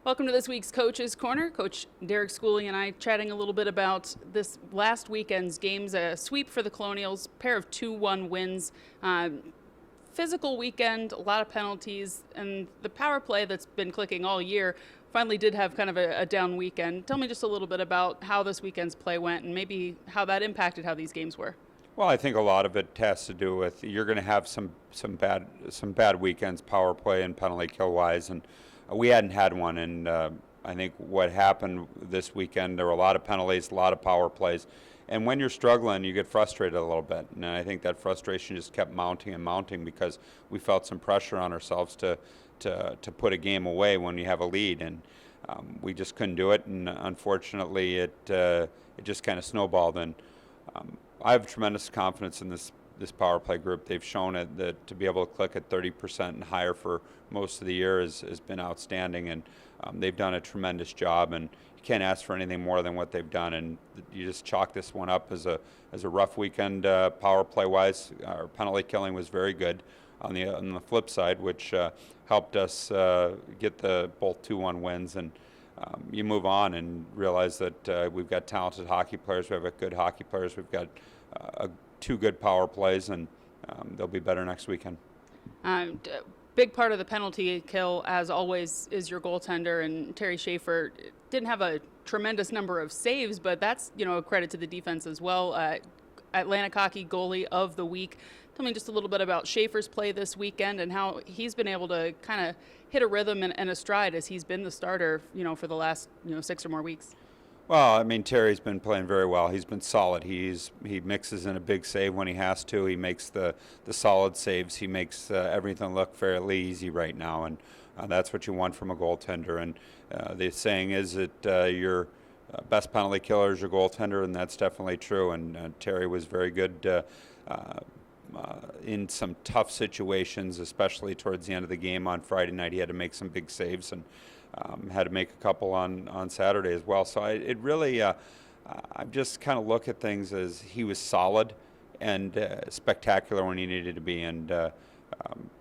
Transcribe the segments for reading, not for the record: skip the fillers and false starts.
Welcome to this week's Coach's Corner. Coach Derek Schooley and I chatting a little bit about this last weekend's games, a sweep for the Colonials, pair of 2-1 wins. Physical weekend, a lot of penalties, and the power play that's been clicking all year finally did have kind of a down weekend. Tell me just a little bit about how this weekend's play went and maybe how that impacted how these games were. Well, I think a lot of it has to do with you're going to have some bad weekends, power play and penalty kill wise, and we hadn't had one. And I think what happened this weekend, there were a lot of penalties, a lot of power plays, and when you're struggling, you get frustrated a little bit. And I think that frustration just kept mounting and mounting because we felt some pressure on ourselves to put a game away when you have a lead, and we just couldn't do it. And unfortunately, it just kind of snowballed. And I have tremendous confidence in this power play group. They've shown it that to be able to click at 30% and higher for most of the year has been outstanding, and they've done a tremendous job. And you can't ask for anything more than what they've done. And you just chalk this one up as a rough weekend power play wise. Our penalty killing was very good on the flip side, which helped us get the both 2-1 wins. And you move on and realize that we've got talented hockey players. We have good hockey players. We've got two good power plays, and they'll be better next weekend. Big part of the penalty kill, as always, is your goaltender, and Terry Schaefer didn't have a tremendous number of saves, but that's a credit to the defense as well. Atlantic Hockey Goalie of the Week. Tell me just a little bit about Schaefer's play this weekend and how he's been able to kind of hit a rhythm and a stride as he's been the starter, for the last 6 or more weeks. Well, I mean, Terry's been playing very well. He's been solid. He mixes in a big save when he has to. He makes the solid saves. He makes everything look fairly easy right now, and that's what you want from a goaltender. And the saying is that your best penalty killer is your goaltender, and that's definitely true. And Terry was very good in some tough situations, especially towards the end of the game on Friday night. He had to make some big saves and had to make a couple on Saturday as well. So it really, I just kind of look at things as he was solid and spectacular when he needed to be, and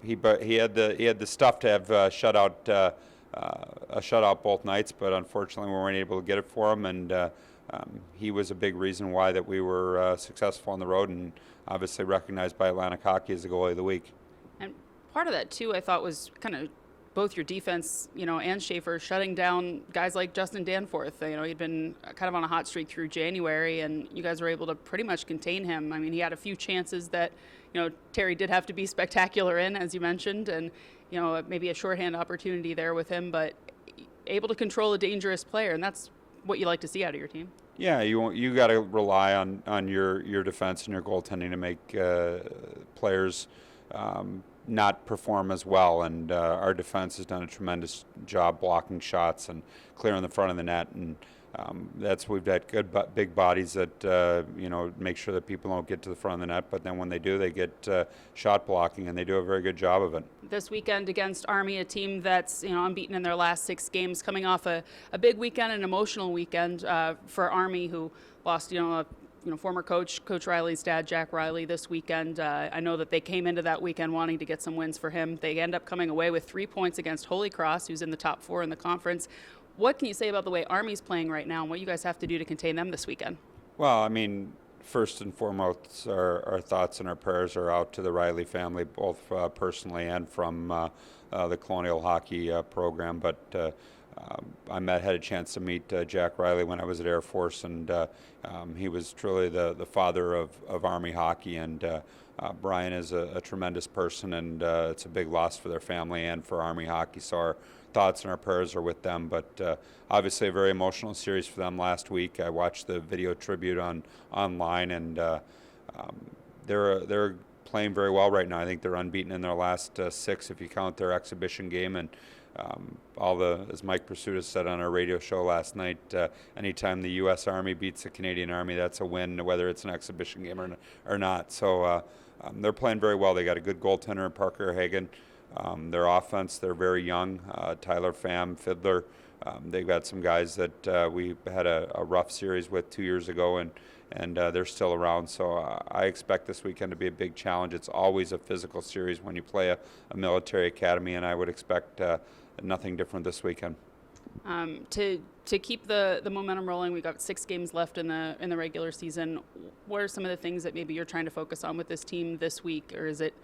he had the stuff to have a shutout both nights, but unfortunately we weren't able to get it for him, and he was a big reason why that we were successful on the road, and obviously recognized by Atlantic Hockey as the goalie of the week. And part of that too, I thought, was kind of both your defense, and Schaefer shutting down guys like Justin Danforth. He'd been kind of on a hot streak through January, and you guys were able to pretty much contain him. I mean, he had a few chances that, Terry did have to be spectacular in, as you mentioned, and, maybe a shorthand opportunity there with him, but able to control a dangerous player, and that's what you like to see out of your team. Yeah, you got to rely on your defense and your goaltending to make players not perform as well, and our defense has done a tremendous job blocking shots and clearing the front of the net, and we've got good big bodies that make sure that people don't get to the front of the net, but then when they do, they get shot blocking, and they do a very good job of it. This weekend against Army, a team that's unbeaten in their last 6 games, coming off a big weekend, an emotional weekend for Army, who lost former Coach Riley's dad, Jack Riley, this weekend. I know that they came into that weekend wanting to get some wins for him. They end up coming away with 3 points against Holy Cross, who's in the top 4 in the conference. What can you say about the way Army's playing right now and what you guys have to do to contain them this weekend? Well, I mean, first and foremost, our thoughts and our prayers are out to the Riley family, both personally and from the Colonial Hockey program. But I had a chance to meet Jack Riley when I was at Air Force, and he was truly the father of Army hockey. And Brian is a tremendous person, and it's a big loss for their family and for Army hockey. So our thoughts and our prayers are with them. But obviously a very emotional series for them last week. I watched the video tribute online, and they're playing very well right now. I think they're unbeaten in their last 6 if you count their exhibition game. And as Mike Pursuta said on our radio show last night, anytime the U.S. Army beats the Canadian Army, that's a win, whether it's an exhibition game or not. So they're playing very well. They got a good goaltender in Parker Hagen. Their offense, they're very young. Tyler Pham, Fiddler. They've got some guys that we had a rough series with 2 years ago, and they're still around. So I expect this weekend to be a big challenge. It's always a physical series when you play a military academy, and I would expect nothing different this weekend. To keep the momentum rolling, we got 6 games left in the regular season. What are some of the things that maybe you're trying to focus on with this team this week, or is it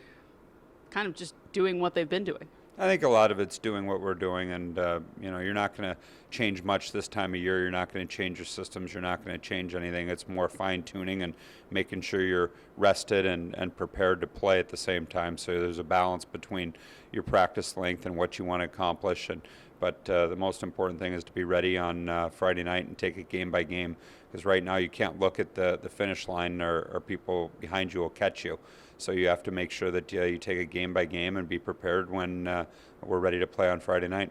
kind of just doing what they've been doing? I think a lot of it's doing what we're doing, and you're not going to change much this time of year. You're not going to change your systems. You're not going to change anything. It's more fine tuning and making sure you're rested and prepared to play at the same time. So there's a balance between your practice length and what you want to accomplish. But the most important thing is to be ready on Friday night and take it game by game. Because right now you can't look at the finish line, or people behind you will catch you. So you have to make sure that you take it game by game and be prepared when we're ready to play on Friday night.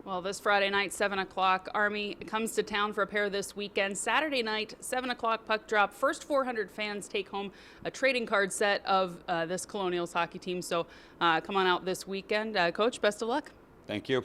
Well, this Friday night, 7 o'clock, Army comes to town for a pair this weekend. Saturday night, 7 o'clock puck drop. First 400 fans take home a trading card set of this Colonials hockey team. So come on out this weekend. Coach, best of luck. Thank you.